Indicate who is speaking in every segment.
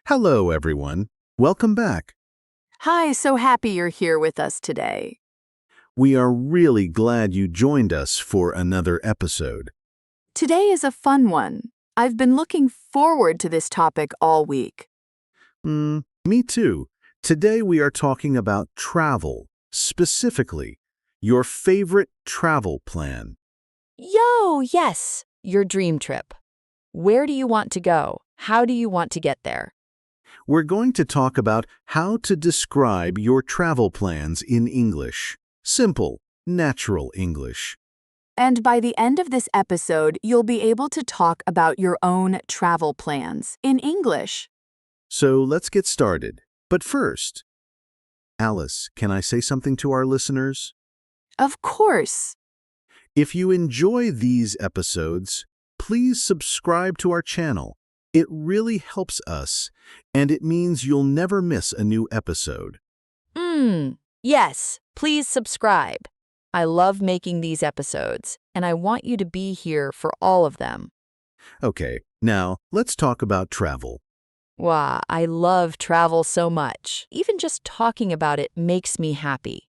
Speaker 1: Hello, everyone. Welcome back.
Speaker 2: Hi, so happy you're here with us today.
Speaker 1: We are really glad you joined us for another episode.
Speaker 2: Today is a fun one. I've been looking forward to this topic all week.
Speaker 1: Me too. Today we are talking about travel, specifically your favorite travel plan.
Speaker 3: Yo, yes, your dream trip. Where do you want to go? How do you want to get there?
Speaker 1: We're going to talk about how to describe your travel plans in English. Simple, natural English.
Speaker 2: And by the end of this episode, you'll be able to talk about your own travel plans in English.
Speaker 1: So let's get started. But first, Alice, can I say something to our listeners?
Speaker 2: Of course.
Speaker 1: If you enjoy these episodes, please subscribe to our channel. It really helps us, and it means you'll never miss a new episode.
Speaker 3: Yes, please subscribe. I love making these episodes, and I want you to be here for all of them.
Speaker 1: Okay, now let's talk about travel.
Speaker 3: Wow, I love travel so much. Even just talking about it makes me happy.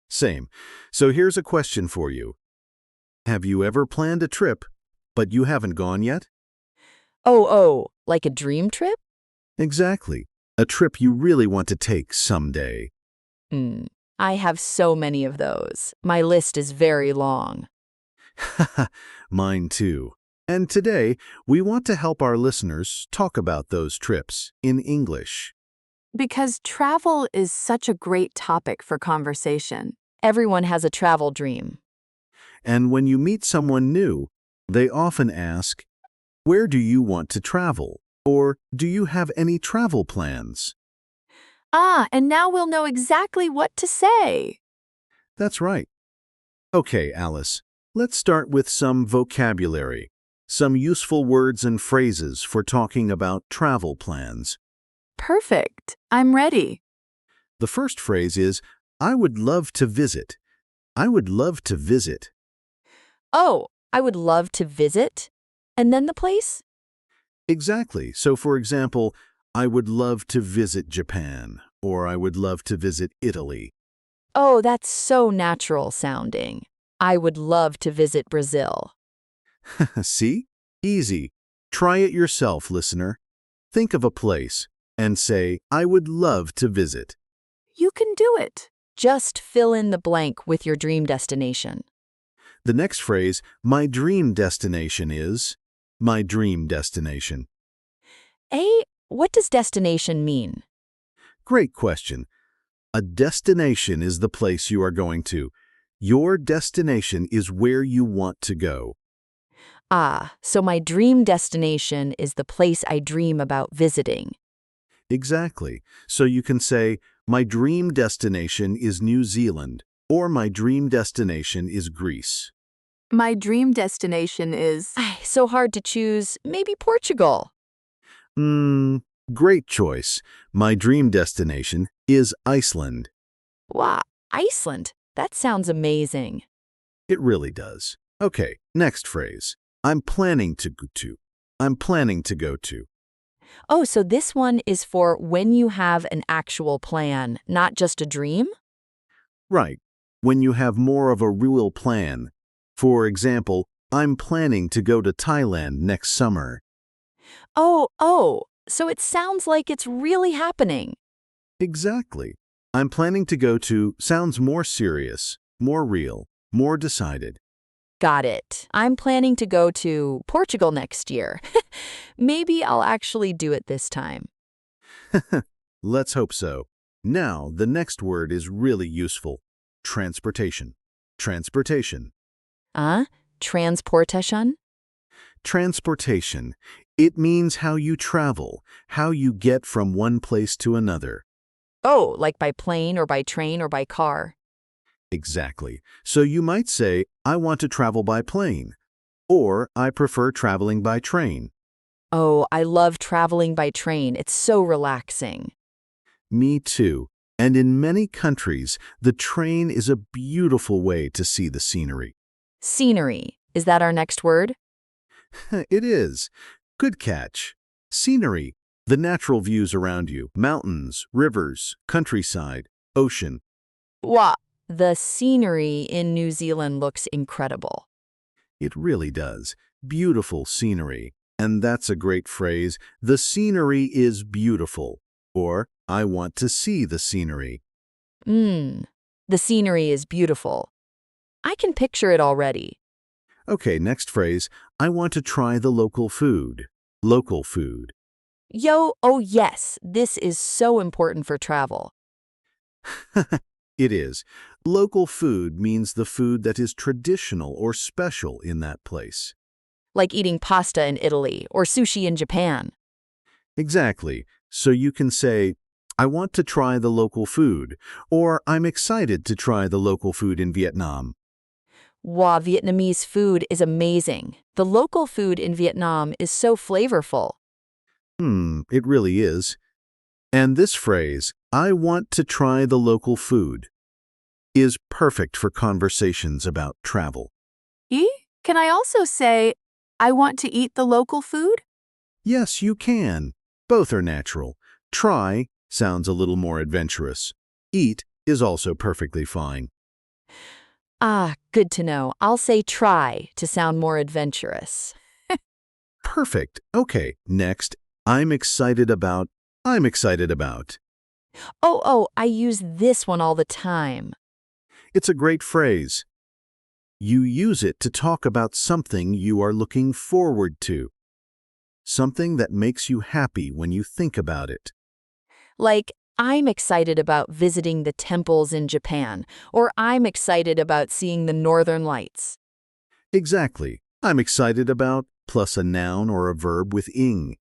Speaker 1: Same. So here's a question for you. Have you ever planned a trip, but you haven't gone yet?
Speaker 3: Oh, like a dream trip?
Speaker 1: Exactly. A trip you really want to take someday.
Speaker 3: I have so many of those. My list is very long.
Speaker 1: Mine too. And today, we want to help our listeners talk about those trips in English.
Speaker 2: Because travel is such a great topic for conversation.
Speaker 3: Everyone has a travel dream.
Speaker 1: And when you meet someone new, they often ask, "Where do you want to travel?" Or, "Do you have any travel plans?"
Speaker 2: And now we'll know exactly what to say.
Speaker 1: That's right. Okay, Alice, let's start with some vocabulary, some useful words and phrases for talking about travel plans.
Speaker 2: Perfect. I'm ready.
Speaker 1: The first phrase is, "I would love to visit." I would love to visit.
Speaker 3: Oh, I would love to visit. And then the place?
Speaker 1: Exactly. So, for example, I would love to visit Japan, or I would love to visit Italy.
Speaker 3: Oh, that's so natural sounding. I would love to visit Brazil.
Speaker 1: See? Easy. Try it yourself, listener. Think of a place and say, "I would love to visit."
Speaker 2: You can do it.
Speaker 3: Just fill in the blank with your dream destination.
Speaker 1: The next phrase, "My dream destination is," my dream destination.
Speaker 3: What does destination mean?
Speaker 1: Great question. A destination is the place you are going to. Your destination is where you want to go.
Speaker 3: So my dream destination is the place I dream about visiting.
Speaker 1: Exactly. So you can say, "My dream destination is New Zealand," or "My dream destination is Greece."
Speaker 2: My dream destination is...
Speaker 3: So hard to choose. Maybe Portugal.
Speaker 1: Great choice. My dream destination is Iceland.
Speaker 3: Wow, Iceland. That sounds amazing.
Speaker 1: It really does. Okay, next phrase. I'm planning to go to. I'm planning to go to.
Speaker 3: Oh, so this one is for when you have an actual plan, not just a dream?
Speaker 1: Right. When you have more of a real plan. For example, I'm planning to go to Thailand next summer.
Speaker 3: So it sounds like it's really happening.
Speaker 1: Exactly. I'm planning to go to sounds more serious, more real, more decided.
Speaker 3: Got it. I'm planning to go to Portugal next year. Maybe I'll actually do it this time.
Speaker 1: Let's hope so. Now, the next word is really useful. Transportation. Transportation.
Speaker 3: Transportation?
Speaker 1: Transportation. It means how you travel, how you get from one place to another.
Speaker 3: Oh, like by plane or by train or by car.
Speaker 1: Exactly. So you might say, "I want to travel by plane," or "I prefer traveling by train."
Speaker 3: Oh, I love traveling by train. It's so relaxing.
Speaker 1: Me too. And in many countries, the train is a beautiful way to see the scenery.
Speaker 3: Scenery. Is that our next word?
Speaker 1: It is. Good catch. Scenery. The natural views around you, mountains, rivers, countryside, ocean.
Speaker 3: Wow, the scenery in New Zealand looks incredible.
Speaker 1: It really does. Beautiful scenery. And that's a great phrase. The scenery is beautiful. Or, I want to see the scenery.
Speaker 3: The scenery is beautiful. I can picture it already.
Speaker 1: Okay, next phrase. I want to try the local food. Local food.
Speaker 3: Oh yes, this is so important for travel.
Speaker 1: It is. Local food means the food that is traditional or special in that place.
Speaker 3: Like eating pasta in Italy or sushi in Japan.
Speaker 1: Exactly. So you can say, I want to try the local food, or I'm excited to try the local food in Vietnam.
Speaker 3: Wow, Vietnamese food is amazing. The local food in Vietnam is so flavorful.
Speaker 1: It really is. And this phrase, I want to try the local food, is perfect for conversations about travel.
Speaker 2: Can I also say, I want to eat the local food?
Speaker 1: Yes, you can. Both are natural. Try sounds a little more adventurous. Eat is also perfectly fine.
Speaker 3: Good to know. I'll say try to sound more adventurous.
Speaker 1: Perfect. Okay, next, I'm excited about. I'm excited about.
Speaker 3: I use this one all the time.
Speaker 1: It's a great phrase. You use it to talk about something you are looking forward to. Something that makes you happy when you think about it.
Speaker 3: Like, I'm excited about visiting the temples in Japan, or I'm excited about seeing the Northern Lights.
Speaker 1: Exactly. I'm excited about, plus a noun or a verb with ing.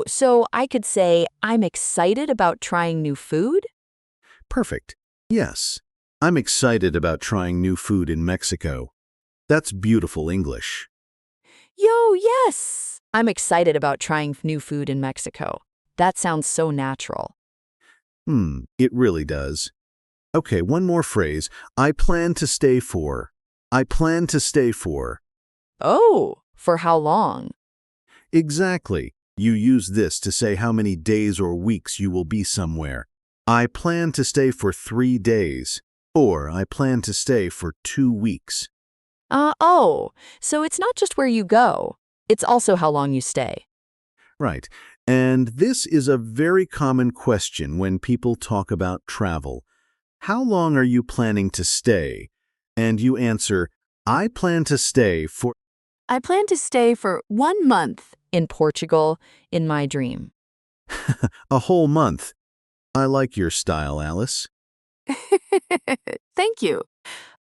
Speaker 3: So I could say, I'm excited about trying new food?
Speaker 1: Perfect. Yes. I'm excited about trying new food in Mexico. That's beautiful English.
Speaker 3: Yes! I'm excited about trying new food in Mexico. That sounds so natural.
Speaker 1: It really does. Okay, one more phrase. I plan to stay for. I plan to stay for.
Speaker 3: Oh, for how long?
Speaker 1: Exactly. You use this to say how many days or weeks you will be somewhere. I plan to stay for 3 days. Or I plan to stay for 2 weeks.
Speaker 3: So it's not just where you go. It's also how long you stay.
Speaker 1: Right. And this is a very common question when people talk about travel. How long are you planning to stay? And you answer, I plan to stay for.
Speaker 2: I plan to stay for 1 month.
Speaker 3: In Portugal, in my dream.
Speaker 1: A whole month. I like your style, Alice.
Speaker 2: Thank you.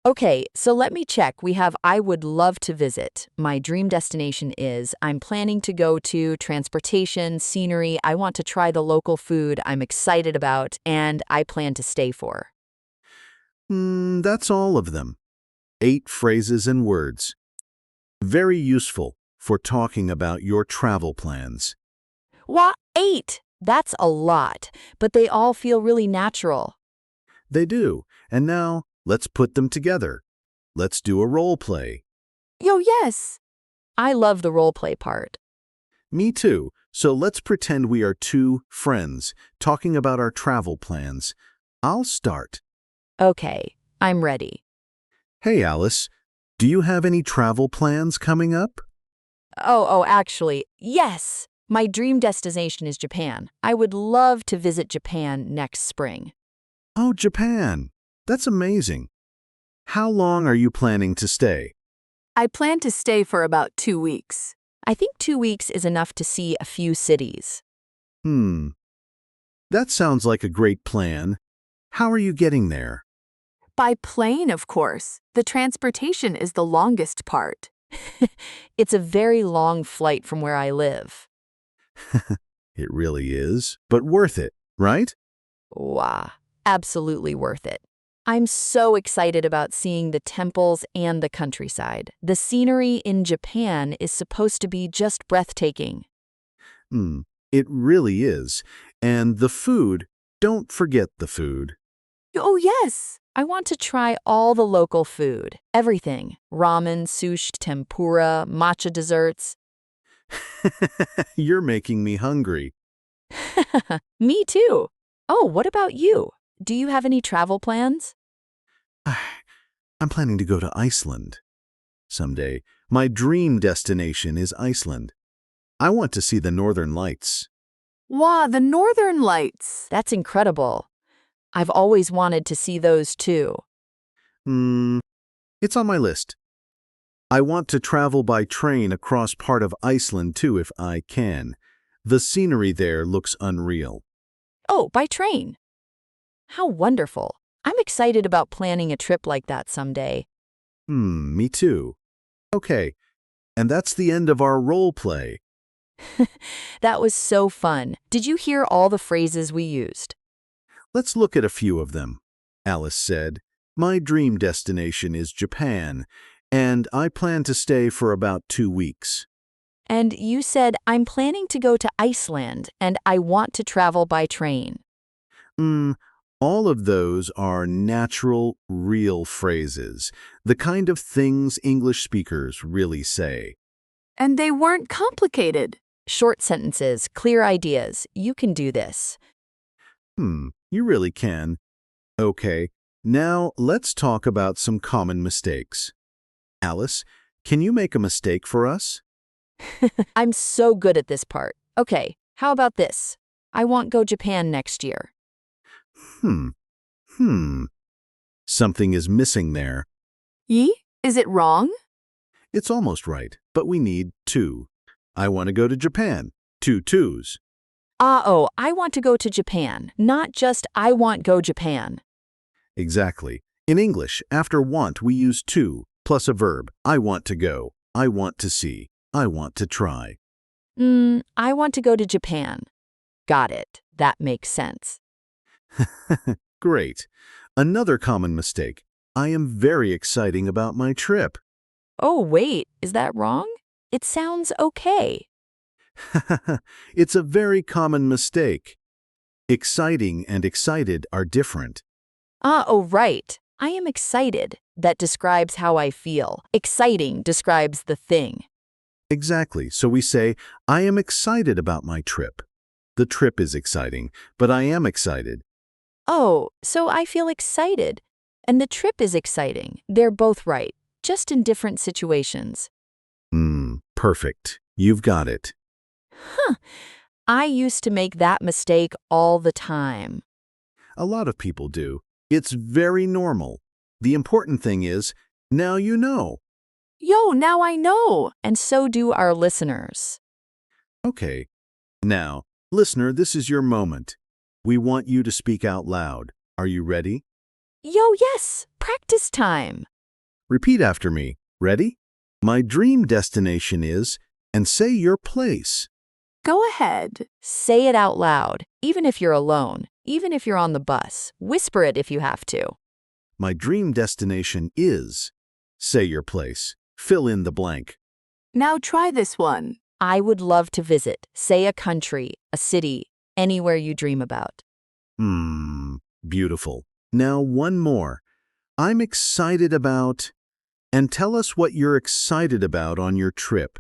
Speaker 3: Okay, so let me check. We have I would love to visit. My dream destination is I'm planning to go to transportation, scenery. I want to try the local food I'm excited about, and I plan to stay for.
Speaker 1: That's all of them. 8 phrases and words. Very useful for talking about your travel plans.
Speaker 3: What? 8? That's a lot, but they all feel really natural.
Speaker 1: They do. And now, let's put them together. Let's do a role play.
Speaker 2: Yes.
Speaker 3: I love the role play part.
Speaker 1: Me too. So let's pretend we are 2 friends talking about our travel plans. I'll start.
Speaker 3: Okay, I'm ready.
Speaker 1: Hey, Alice, do you have any travel plans coming up?
Speaker 3: Actually, yes. My dream destination is Japan. I would love to visit Japan next spring.
Speaker 1: Oh, Japan. That's amazing. How long are you planning to stay?
Speaker 2: I plan to stay for about 2 weeks.
Speaker 3: I think 2 weeks is enough to see a few cities.
Speaker 1: That sounds like a great plan. How are you getting there?
Speaker 2: By plane, of course. The transportation is the longest part.
Speaker 3: It's a very long flight from where I live.
Speaker 1: It really is, but worth it, right?
Speaker 3: Wow, absolutely worth it. I'm so excited about seeing the temples and the countryside. The scenery in Japan is supposed to be just breathtaking.
Speaker 1: It really is. And the food, don't forget the food.
Speaker 2: Oh, yes.
Speaker 3: I want to try all the local food, everything. Ramen, sushi, tempura, matcha desserts.
Speaker 1: You're making me hungry.
Speaker 3: Me too. Oh, what about you? Do you have any travel plans?
Speaker 1: I'm planning to go to Iceland someday. My dream destination is Iceland. I want to see the Northern Lights.
Speaker 2: Wow, the Northern Lights.
Speaker 3: That's incredible. I've always wanted to see those too.
Speaker 1: It's on my list. I want to travel by train across part of Iceland too if I can. The scenery there looks unreal.
Speaker 3: Oh, by train. How wonderful. I'm excited about planning a trip like that someday.
Speaker 1: Me too. Okay, and that's the end of our role play.
Speaker 3: That was so fun. Did you hear all the phrases we used?
Speaker 1: Let's look at a few of them. Alice said, "My dream destination is Japan, and I plan to stay for about 2 weeks."
Speaker 3: And you said, I'm planning to go to Iceland and I want to travel by train.
Speaker 1: All of those are natural, real phrases, the kind of things English speakers really say.
Speaker 2: And they weren't complicated.
Speaker 3: Short sentences, clear ideas. You can do this.
Speaker 1: You really can. Okay, now let's talk about some common mistakes. Alice, can you make a mistake for us?
Speaker 3: I'm so good at this part. Okay, how about this? I want go Japan next year.
Speaker 1: Something is missing there.
Speaker 2: Is it wrong?
Speaker 1: It's almost right, but we need 2. I want to go to Japan. 2 twos.
Speaker 3: I want to go to Japan, not just I want go Japan.
Speaker 1: Exactly. In English, after want, we use to, plus a verb. I want to go. I want to see. I want to try.
Speaker 3: I want to go to Japan. Got it. That makes sense.
Speaker 1: Great. Another common mistake. I am very exciting about my trip.
Speaker 3: Oh, wait, is that wrong? It sounds okay.
Speaker 1: It's a very common mistake. Exciting and excited are different.
Speaker 3: Right. I am excited. That describes how I feel. Exciting describes the thing.
Speaker 1: Exactly. So we say, I am excited about my trip. The trip is exciting, but I am excited.
Speaker 3: Oh, so I feel excited. And the trip is exciting. They're both right, just in different situations.
Speaker 1: Perfect. You've got it.
Speaker 3: I used to make that mistake all the time.
Speaker 1: A lot of people do. It's very normal. The important thing is, now you know.
Speaker 2: Yo, now I know.
Speaker 3: And so do our listeners.
Speaker 1: Okay. Now, listener, this is your moment. We want you to speak out loud. Are you ready?
Speaker 3: Yo, yes, practice time.
Speaker 1: Repeat after me. Ready? My dream destination is, and say your place.
Speaker 2: Go ahead.
Speaker 3: Say it out loud, even if you're alone, even if you're on the bus. Whisper it if you have to.
Speaker 1: My dream destination is. Say your place. Fill in the blank.
Speaker 2: Now try this one.
Speaker 3: I would love to visit. Say a country, a city, anywhere you dream about.
Speaker 1: Beautiful. Now one more. I'm excited about. And tell us what you're excited about on your trip.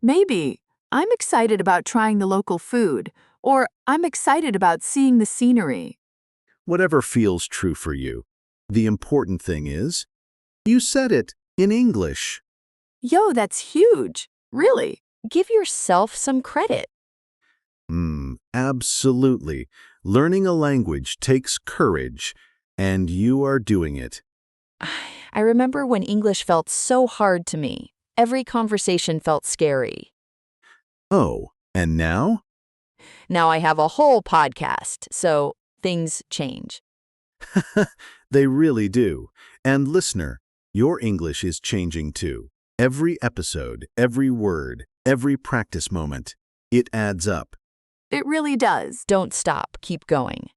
Speaker 2: Maybe. I'm excited about trying the local food, or I'm excited about seeing the scenery.
Speaker 1: Whatever feels true for you. The important thing is, you said it in English.
Speaker 2: Yo, that's huge. Really.
Speaker 3: Give yourself some credit.
Speaker 1: Absolutely. Learning a language takes courage, and you are doing it.
Speaker 3: I remember when English felt so hard to me. Every conversation felt scary.
Speaker 1: Oh, and now?
Speaker 3: Now I have a whole podcast, so things change.
Speaker 1: They really do. And listener, your English is changing too. Every episode, every word, every practice moment, it adds up.
Speaker 2: It really does.
Speaker 3: Don't stop, keep going.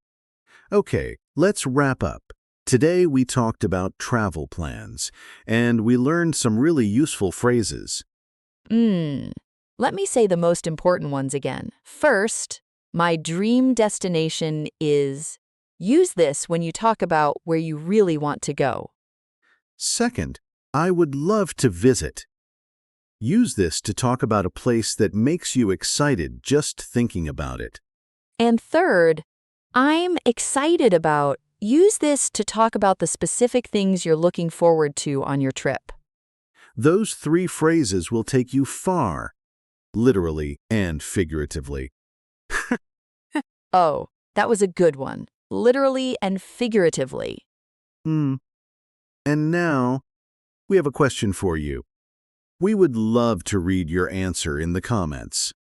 Speaker 1: Okay, let's wrap up. Today we talked about travel plans, and we learned some really useful phrases.
Speaker 3: Let me say the most important ones again. First, my dream destination is. Use this when you talk about where you really want to go.
Speaker 1: Second, I would love to visit. Use this to talk about a place that makes you excited just thinking about it.
Speaker 3: And third, I'm excited about. Use this to talk about the specific things you're looking forward to on your trip.
Speaker 1: Those 3 phrases will take you far, literally and figuratively.
Speaker 3: Oh, that was a good one. Literally and figuratively.
Speaker 1: And now, we have a question for you. We would love to read your answer in the comments.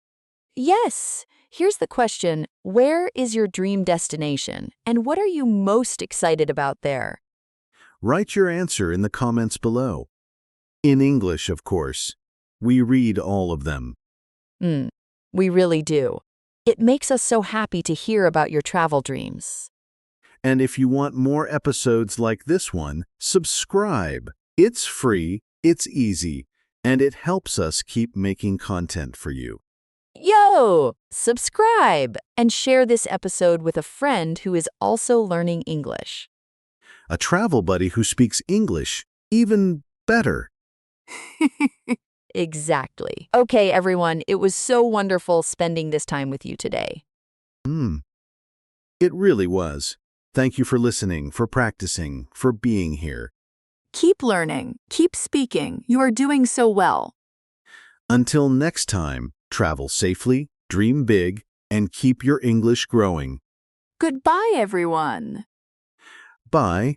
Speaker 3: Yes. Here's the question. Where is your dream destination? And what are you most excited about there?
Speaker 1: Write your answer in the comments below. In English, of course. We read all of them.
Speaker 3: We really do. It makes us so happy to hear about your travel dreams.
Speaker 1: And if you want more episodes like this one, subscribe. It's free, it's easy, and it helps us keep making content for you.
Speaker 3: Yo! Subscribe and share this episode with a friend who is also learning English.
Speaker 1: A travel buddy who speaks English even better.
Speaker 3: Exactly. Okay, everyone, it was so wonderful spending this time with you today.
Speaker 1: It really was. Thank you for listening, for practicing, for being here.
Speaker 2: Keep learning, keep speaking. You are doing so well.
Speaker 1: Until next time, travel safely, dream big, and keep your English growing.
Speaker 2: Goodbye, everyone.
Speaker 1: Bye.